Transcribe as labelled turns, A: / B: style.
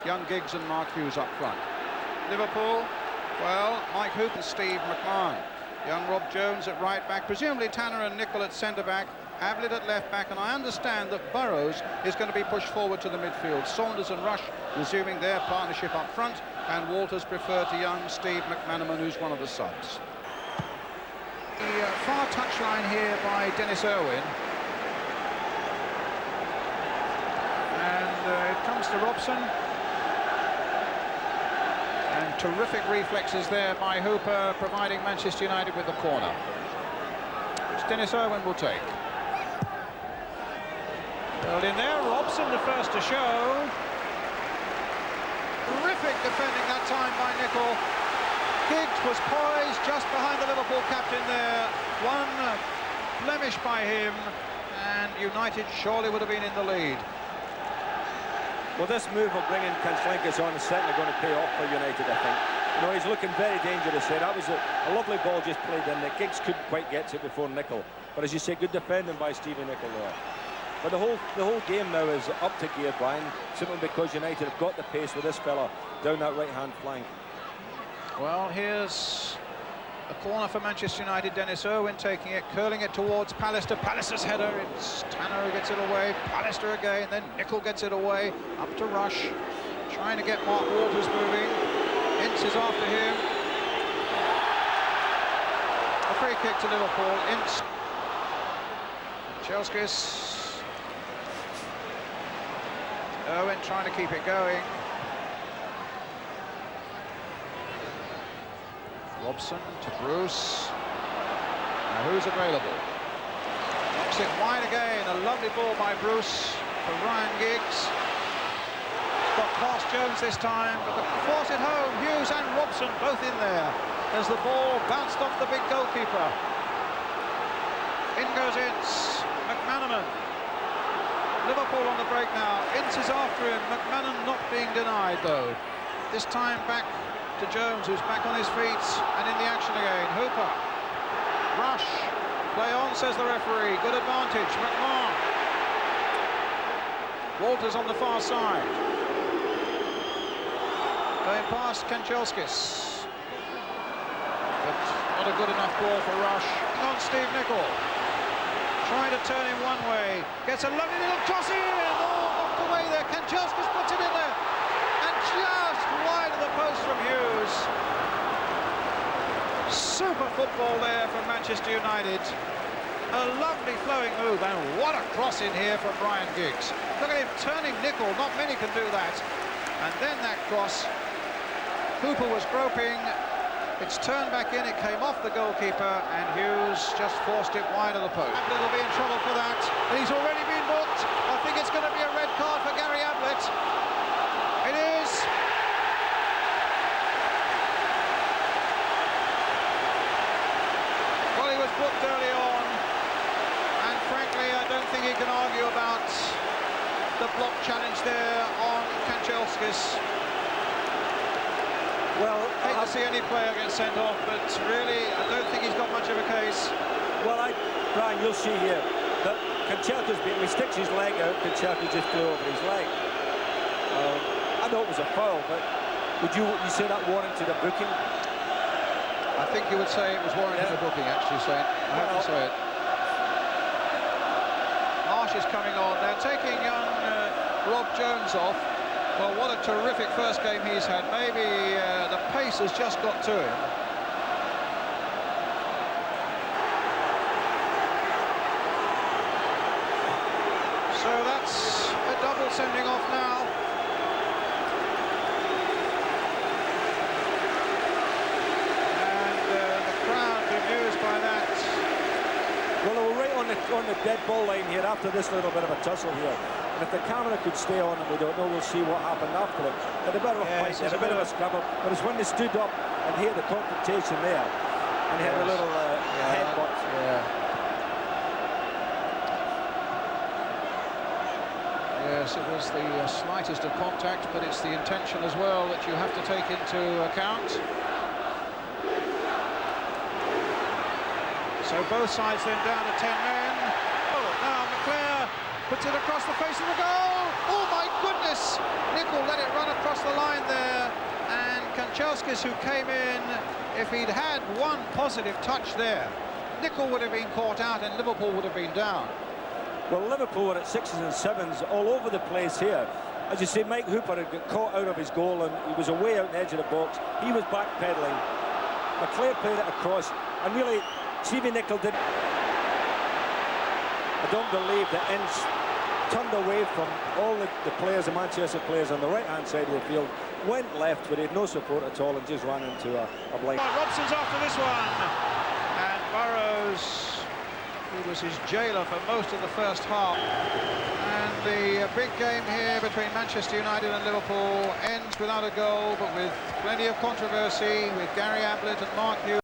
A: young Giggs and Mark Hughes up front. Liverpool, well, Mike Hoop and Steve McMahon. Young Rob Jones at right back, presumably Tanner and Nicol at centre-back, Ablett at left-back, and I understand that Burrows is going to be pushed forward to the midfield. Saunders and Rush resuming their partnership up front, and Walters preferred to young Steve McManaman, who's one of the subs. The far touchline here by Dennis Irwin. And it comes to Robson. And terrific reflexes there by Hooper, providing Manchester United with the corner, which Dennis Irwin will take. Well, in there, Robson the first to show. Terrific defending that time by Nicol. Giggs was poised just behind the Liverpool captain there. One blemish by him, and United surely would have been in the lead.
B: Well, this move of bringing Kanchelskis on is certainly going to pay off for United, I think. You know, he's looking very dangerous here. That was a lovely ball just played in that Giggs couldn't quite get to it before Nicol. But as you say, good defending by Stevie Nicol there. But the whole game now is up to gear, Brian, simply because United have got the pace with this fella down that right-hand flank.
A: Well, here's a corner for Manchester United. Dennis Irwin taking it, curling it towards Pallister. Pallister's header, it's Tanner who gets it away. Pallister again, then Nicol gets it away. Up to Rush, trying to get Mark Walters moving. Ince is after him. A free kick to Liverpool. Ince. Kanchelskis. Irwin trying to keep it going. Robson to Bruce. Now who's available? Knocks it wide again. A lovely ball by Bruce for Ryan Giggs. Got past Jones this time, but the force it home. Hughes and Robson both in there as the ball bounced off the big goalkeeper. In goes Ince. McManaman. Liverpool on the break now. Ince is after him. McManaman not being denied though. This time back to Jones, who's back on his feet and in the action again. Hooper. Rush. Play on, says the referee. Good advantage. McMahon. Walters on the far side. Going past Kanchelskis. But not a good enough ball for Rush. On Steve Nicol. Trying to turn him one way. Gets a lovely little cross in. Oh, knocked away there. Kanchelskis puts it in there. And just wide of the post from Hughes. Super football there from Manchester United. A lovely flowing move, and what a cross in here from Ryan Giggs. Look at him turning Nicol. Not many can do that. And then that cross. Hooper was groping. It's turned back in, it came off the goalkeeper, and Hughes just forced it wide of the post. Ablett will be in trouble for that, and he's already been booked. I think it's going to be a red card for Gary Ablett. It is. Well, he was booked early on, and frankly, I don't think he can argue about the block challenge there on Kanchelskis.
B: Well,
A: I hate to see any player get sent off, but really, I don't think he's got much of a case.
B: Well, Brian, you'll see here that Kanchelskis, when he sticks his leg out, Kanchelskis just flew over his leg. I know it was a foul, but would you say that warranted a booking?
A: I think you would say it was warranted a booking, actually, Saint. I have to say it. Marsh is coming on. They're taking young Rob Jones off. Well, what a terrific first game he's had. Maybe the pace has just got to him. So that's a double sending off now. And the crowd bemused by that.
B: Well, we're right on the dead ball line here after this little bit of a tussle here. And if the camera could stay on, and we don't know, we'll see what happened after it. Had a bit of a fight, had a bit of a scrabble, but it's when they stood up and hear the confrontation there, and he had a little headbutt.
A: Yes, it was the slightest of contact, but it's the intention as well that you have to take into account. So both sides then down to 10 men. Oh, now McClare puts it across the face of the goal. Oh my goodness! Nicol let it run across the Bukauskas, who came in, if he'd had one positive touch there, Nicol would have been caught out and Liverpool would have been down.
B: Well, Liverpool were at 6s and 7s all over the place here. As you say, Mike Hooper had got caught out of his goal and he was away out the edge of the box. He was backpedaling. McClair played it across, and really, Stevie Nicol did. I don't believe that Ince turned away from all the players, the Manchester players on the right-hand side of the field, went left, but he had no support at all and just ran into a blind.
A: Robson's after this one, and Burrows, who was his jailer for most of the first half. And the big game here between Manchester United and Liverpool ends without a goal, but with plenty of controversy, with Gary Ablett and Mark Hughes.